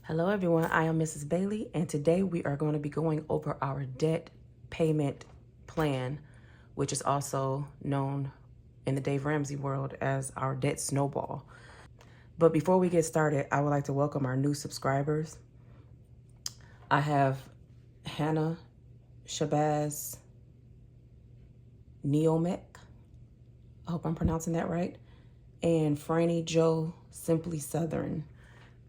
Hello everyone, I am Mrs. Bailey, and today we are going to be going over our debt payment plan, which is also known in the Dave Ramsey world as our debt snowball. But before we get started, I would like to welcome our new subscribers. I have Hannah Shabazz Neomek, I hope I'm pronouncing that right, and Franny Joe Simply Southern.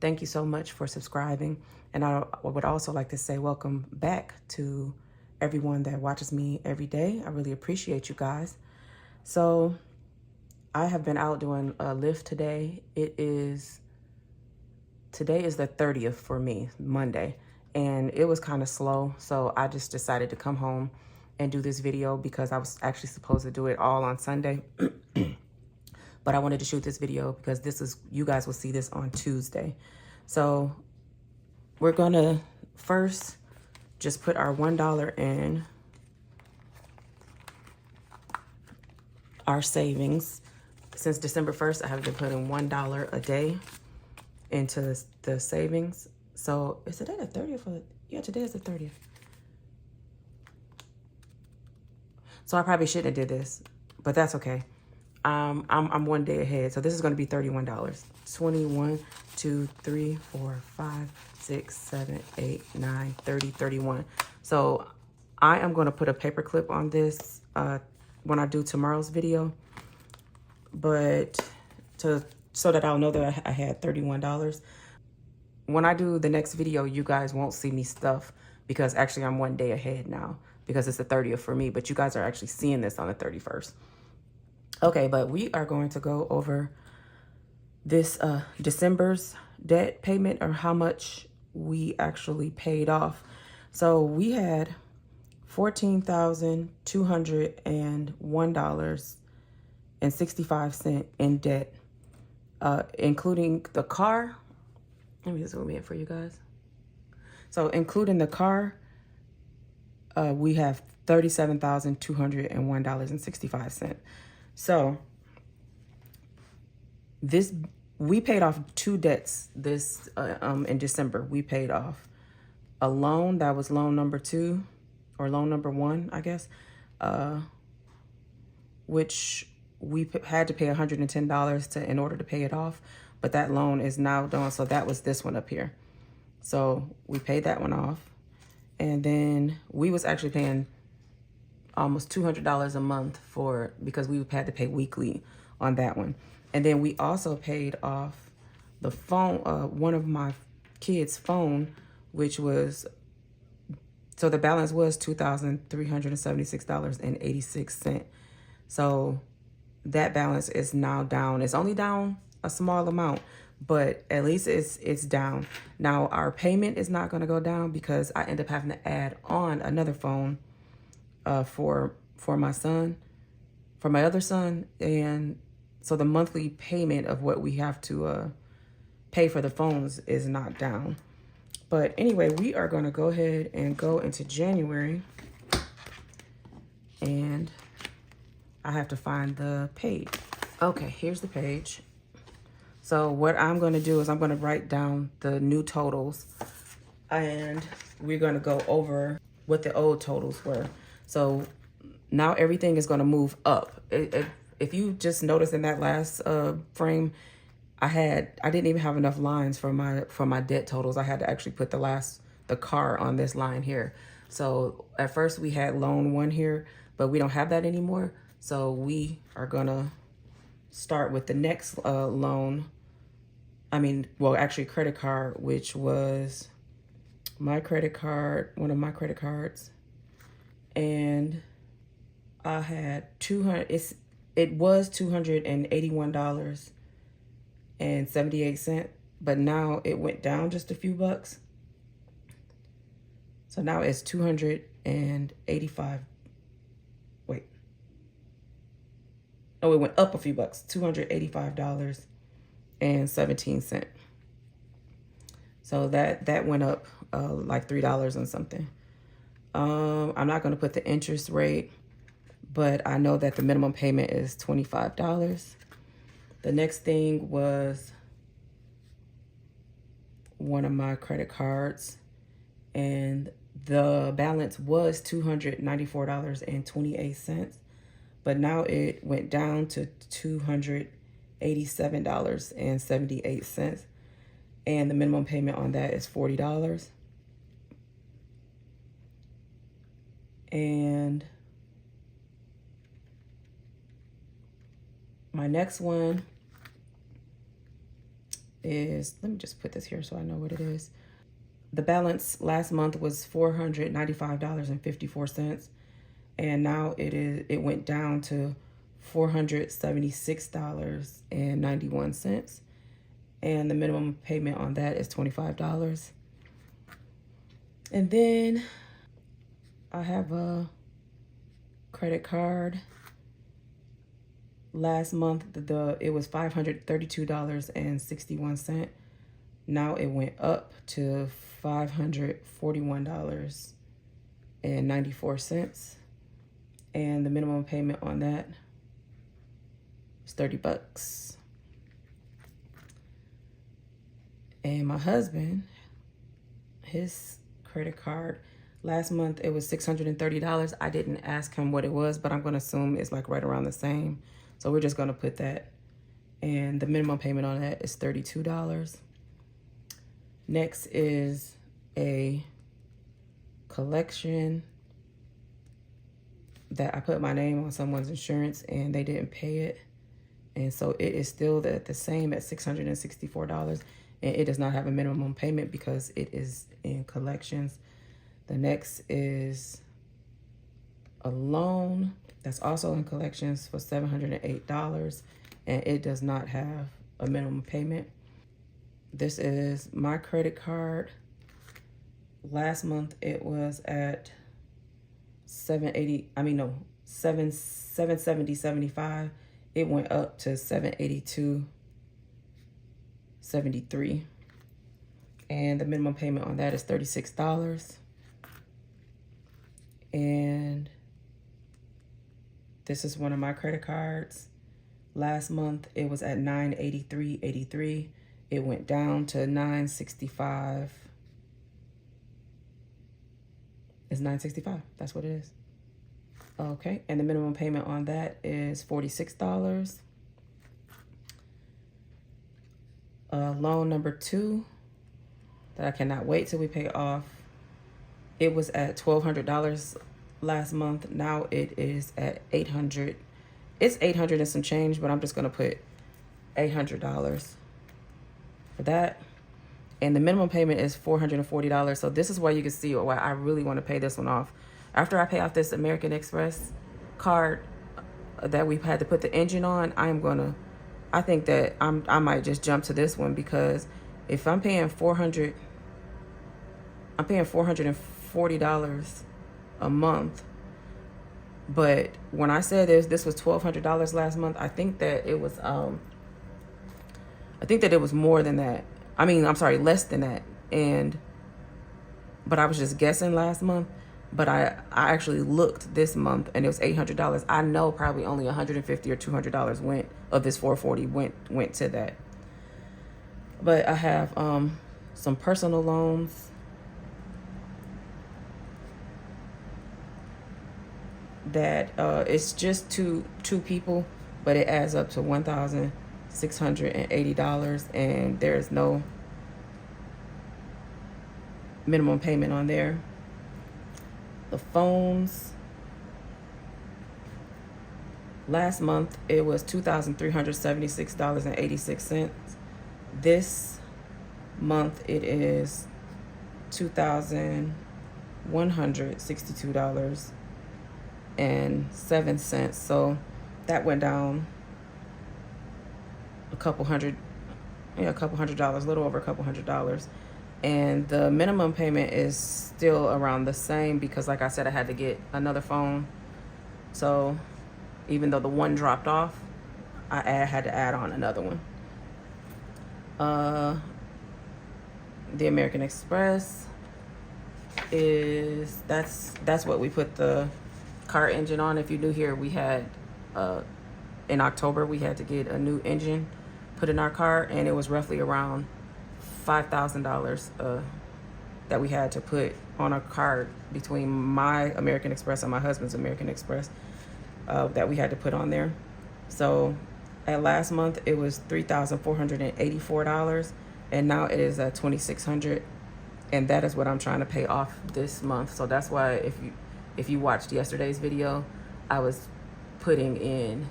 Thank you so much for subscribing. And I would also like to say welcome back to everyone that watches me every day. I really appreciate you guys. So I have been out doing a lift today. Today is the 30th for me, Monday, and it was kind of slow. So I just decided to come home and do this video because I was actually supposed to do it all on Sunday. But I wanted to shoot this video because you guys will see this on Tuesday. So we're gonna first just put our $1 in our savings. Since December 1st, I have been putting $1 a day into the savings. So is today the 30th? Yeah, today is the 30th. So I probably shouldn't have did this, but that's okay. I'm 1 day ahead. So this is going to be $31. 21, 2, 3, 4, 5, 6, 7, 8, 9, 30, 31. So I am going to put a paper clip on this when I do tomorrow's video, but so that I'll know that I had $31. When I do the next video, you guys won't see me stuff because actually I'm 1 day ahead now because it's the 30th for me, but you guys are actually seeing this on the 31st. Okay, but we are going to go over this December's debt payment, or how much we actually paid off. So we had $14,201.65 in debt, including the car. Let me zoom in for you guys. So including the car, we have $37,201.65. So we paid off two debts this in December. We paid off a loan that was loan number 2, or loan number 1, I guess, which we had to pay $110 in order to pay it off, but that loan is now done. So that was this one up here. So we paid that one off, and then we was actually paying almost $200 a month because we had to pay weekly on that one. And then we also paid off the phone, one of my kids' phone, which was, so the balance was $2,376.86. So that balance is now down. It's only down a small amount, but at least it's down. Now our payment is not going to go down because I end up having to add on another phone for my son, for my other son. And so the monthly payment of what we have to pay for the phones is not down. But anyway, we are going to go ahead and go into January, and I have to find the page. Okay, here's the page. So what I'm going to do is I'm going to write down the new totals, and we're going to go over what the old totals were. So now everything is going to move up. If you just notice in that last frame, I didn't even have enough lines for my debt totals. I had to actually put the car on this line here. So at first we had loan 1 here, but we don't have that anymore. So we are gonna start with the next loan. Actually credit card, which was my credit card, one of my credit cards. And I had it was $281.78, but now it went down just a few bucks. So now it's 285. Wait. Oh, it went up a few bucks. $285.17. So that went up like $3 and something. I'm not going to put the interest rate, but I know that the minimum payment is $25. The next thing was one of my credit cards, and the balance was $294.28, but now it went down to $287.78, and the minimum payment on that is $40. And my next one is, let me just put this here so I know what it is. The balance last month was $495.54, and now it went down to $476.91, and the minimum payment on that is $25. And then I have a credit card. Last month it was $532.61. Now it went up to $541.94, and the minimum payment on that is $30. And my husband, his credit card, last month it was $630. I didn't ask him what it was, but I'm going to assume it's like right around the same. So we're just going to put that. And the minimum payment on that is $32. Next is a collection that I put my name on someone's insurance and they didn't pay it. And so it is still the same at $664. And it does not have a minimum payment because it is in collections. The next is a loan that's also in collections for $708, and it does not have a minimum payment. This is my credit card. Last month it was at $770.75. It went up to $782.73, and the minimum payment on that is $36. And this is one of my credit cards. Last month it was at $983.83. It went down to $965. It's $965. That's what it is. Okay, and the minimum payment on that is $46. Loan number 2 that I cannot wait till we pay off. It was at $1,200 last month. Now it is at $800. It's $800 and some change, but I'm just gonna put $800 for that. And the minimum payment is $440. So this is where you can see why I really want to pay this one off. After I pay off this American Express card that we've had to put the engine on, I think that I might just jump to this one, because if I'm paying $440 a month. But when I said this was $1,200 last month, I think that it was more than that. I mean, I'm sorry, less than that. But I was just guessing last month. But I actually looked this month and it was $800. I know probably only $150 or $200 went of this $440 went to that. But I have some personal loans that it's just two people, but it adds up to $1,680, and there is no minimum payment on there. The phones, last month it was $2,376.86. This month it is $2,162.07. So that went down a couple hundred dollars, a little over a couple $100. And the minimum payment is still around the same because, like I said, I had to get another phone. So even though the one dropped off, I had to add on another one. The American Express that's what we put the car engine on. If you're new here, we had in October we had to get a new engine put in our car, and it was roughly around $5,000 that we had to put on a card between my American Express and my husband's American Express that we had to put on there. So at last month it was $3,484, and now it is at $2,600, and that is what I'm trying to pay off this month. So that's why if you watched yesterday's video, I was putting in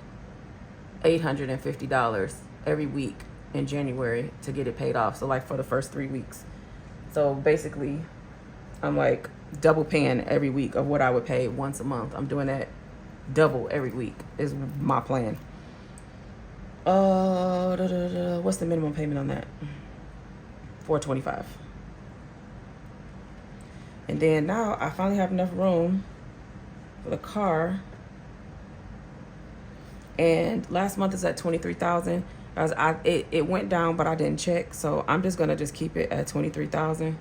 $850 every week in January to get it paid off. So like for the first 3 weeks. So basically I'm like double paying every week of what I would pay once a month. I'm doing that double every week is my plan. What's the minimum payment on that? $425. And then now I finally have enough room for the car. And last month is at $23,000. It went down, but I didn't check, so I'm just gonna keep it at $23,000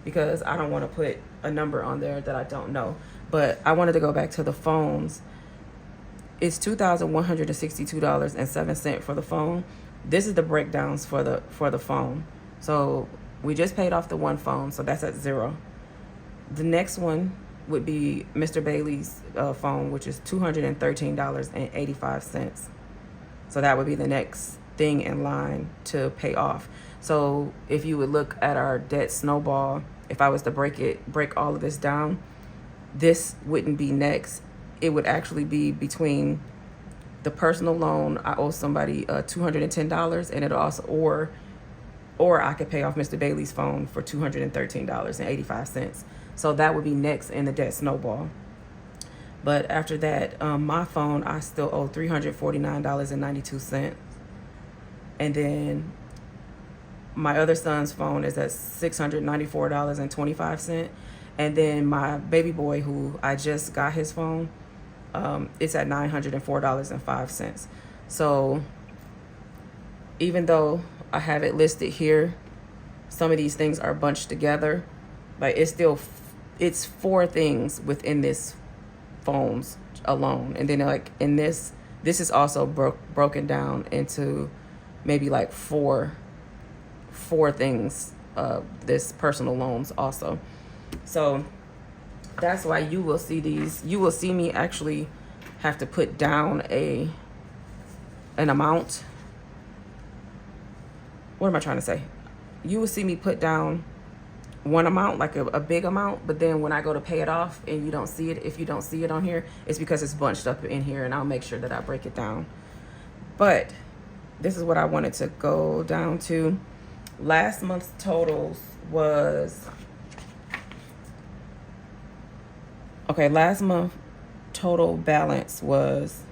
because I don't want to put a number on there that I don't know. But I wanted to go back to the phones. It's $2,162.07 for the phone. This is the breakdowns for the phone. So we just paid off the one phone, so that's at $0. The next one would be Mr. Bailey's phone, which is $213.85. So that would be the next thing in line to pay off. So if you would look at our debt snowball, if I was to break all of this down, this wouldn't be next. It would actually be between the personal loan. I owe somebody $210, and it'll also or I could pay off Mr. Bailey's phone for $213.85. So that would be next in the debt snowball. But after that, my phone, I still owe $349.92. And then my other son's phone is at $694.25. And then my baby boy, who I just got his phone, it's at $904.05. So even though I have it listed here, some of these things are bunched together. Like it's 4 things within this phones alone. And then like in this is also broken down into maybe like four things, this personal loans also. So that's why you will see me actually have to put down an amount. What am I trying to say? You will see me put down one amount, like a big amount, but then when I go to pay it off and you don't see it, if you don't see it on here, it's because it's bunched up in here, and I'll make sure that I break it down. But this is what I wanted to go down to. Last month's totals was, okay, last month total balance was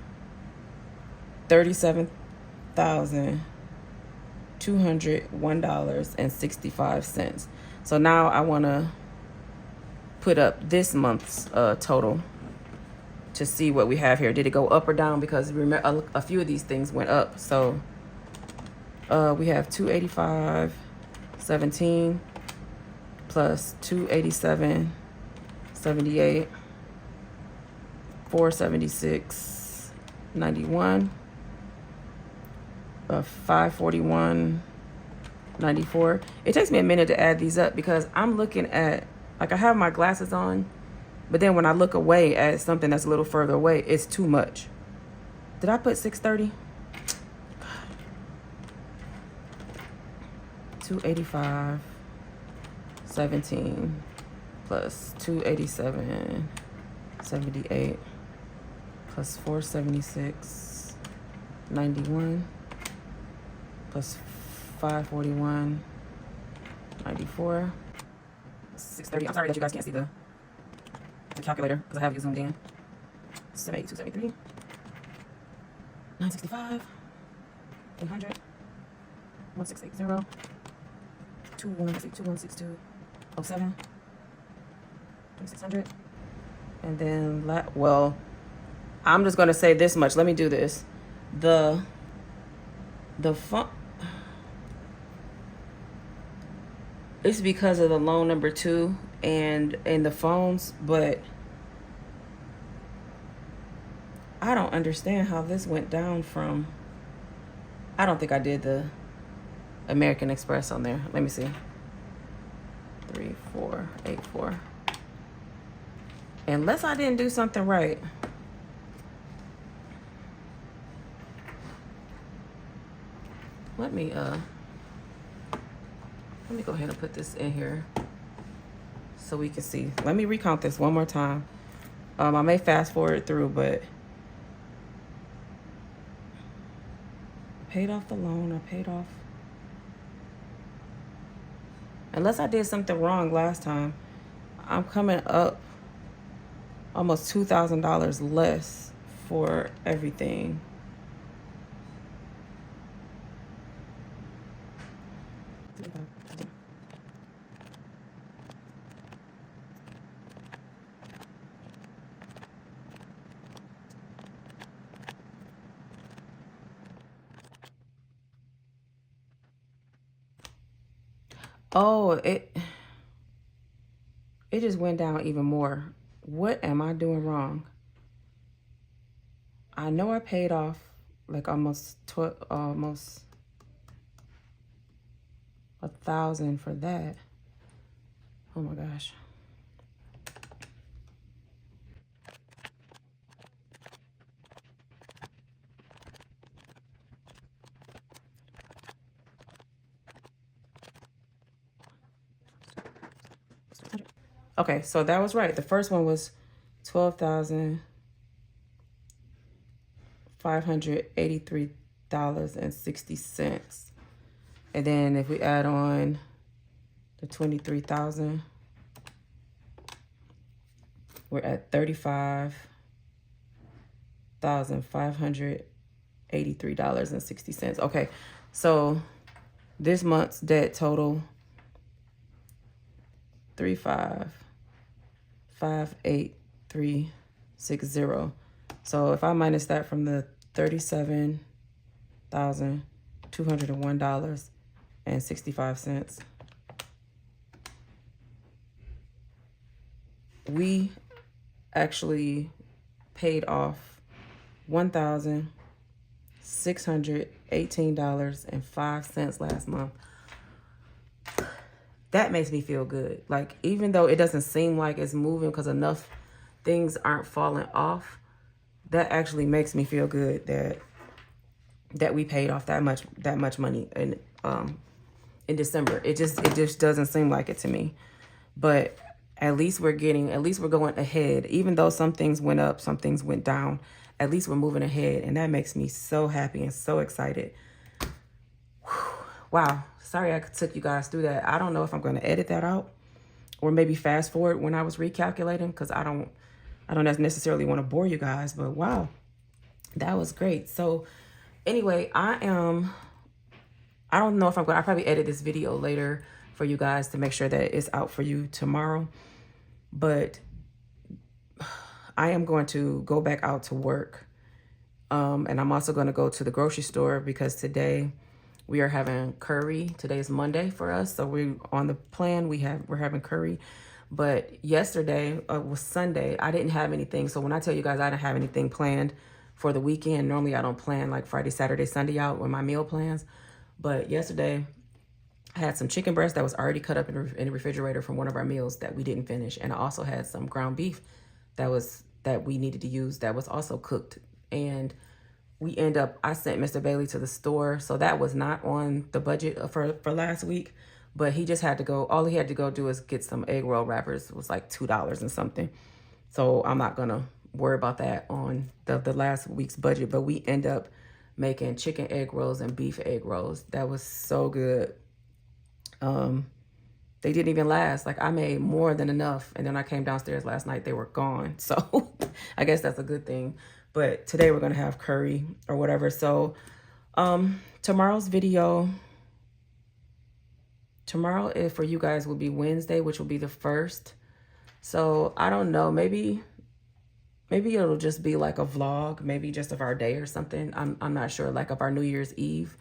$37,201.65. So now I want to put up this month's total to see what we have here. Did it go up or down? Because remember, a few of these things went up. So we have $285.17 plus $287.78, $476.91, $541.94. It takes me a minute to add these up because I'm looking at, like, I have my glasses on, but then when I look away at something that's a little further away, it's too much. Did I put 630? 285.17 plus 287.78 plus 476.91 plus 541.94. 630. I'm sorry that you guys can't see the calculator because I have you zoomed in. 782, 73, 965, 800, 1680, 2162, 07, 2600. And then, well, I'm just going to say this much. Let me do this. The font, it's because of the loan number 2 and the phones, but I don't understand how this went down from, I don't think I did American Express on there. Let me see. 3484. Unless I didn't do something right. Let me go ahead and put this in here so we can see. Let me recount this one more time. I may fast forward through, but I paid off the loan. I paid off. Unless I did something wrong last time, I'm coming up almost $2,000 less for everything. Oh, it just went down even more. What am I doing wrong? I know I paid off like almost $1,000 for that. Oh my gosh. Okay, so that was right. The first one was $12,583.60. And then if we add on the 23,000, we're at $35,583.60. Okay, so this month's debt total 35,58360. So if I minus that from the $37,201.65, we actually paid off $1,618.05 last month. That makes me feel good. Like, even though it doesn't seem like it's moving because enough things aren't falling off, that actually makes me feel good that we paid off that much money in December. It just doesn't seem like it to me. But at least we're going ahead. Even though some things went up, some things went down, at least we're moving ahead, and that makes me so happy and so excited. Wow. Sorry I took you guys through that. I don't know if I'm going to edit that out or maybe fast forward when I was recalculating, because I don't necessarily want to bore you guys, but wow, that was great. So anyway, I don't know if I'll probably edit this video later for you guys to make sure that it's out for you tomorrow, but I am going to go back out to work. And I'm also going to go to the grocery store because today we are having curry. Today is Monday for us, so we're on the plan. We're having curry. But yesterday was Sunday. I didn't have anything. So when I tell you guys I didn't have anything planned for the weekend, normally I don't plan like Friday, Saturday, Sunday out with my meal plans. But yesterday I had some chicken breast that was already cut up in the refrigerator from one of our meals that we didn't finish, and I also had some ground beef that we needed to use that was also cooked. And I sent Mr. Bailey to the store. So that was not on the budget for last week, but he just had to go. All he had to go do is get some egg roll wrappers. It was like $2 and something. So I'm not going to worry about that on the last week's budget, but we end up making chicken egg rolls and beef egg rolls. That was so good. They didn't even last. Like, I made more than enough. And then I came downstairs last night, they were gone. So I guess that's a good thing. But today we're going to have curry or whatever. So tomorrow's video, for you guys will be Wednesday, which will be the 1st. So I don't know, maybe it'll just be like a vlog, maybe just of our day or something. I'm not sure, like of our New Year's Eve.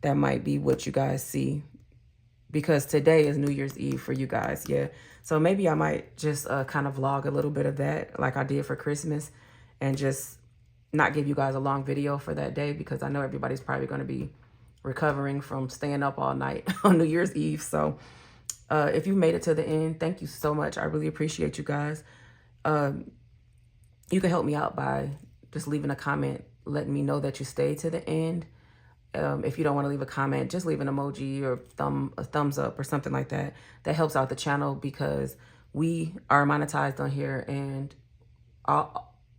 That might be what you guys see, because today is New Year's Eve for you guys. Yeah. So maybe I might just kind of vlog a little bit of that like I did for Christmas, and just not give you guys a long video for that day, because I know everybody's probably going to be recovering from staying up all night on New Year's Eve. So if you made it to the end, thank you so much. I really appreciate you guys. You can help me out by just leaving a comment, letting me know that you stayed to the end. If you don't want to leave a comment, just leave an emoji or a thumbs up or something like that. That helps out the channel because we are monetized on here, and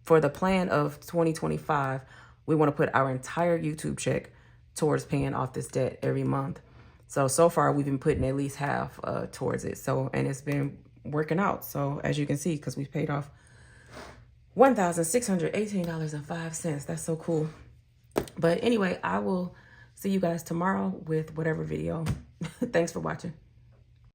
for the plan of 2025, we want to put our entire YouTube check towards paying off this debt every month. So far we've been putting at least half towards it. And it's been working out. So as you can see, because we've paid off $1,618.05. That's so cool. But anyway, I will see you guys tomorrow with whatever video. Thanks for watching.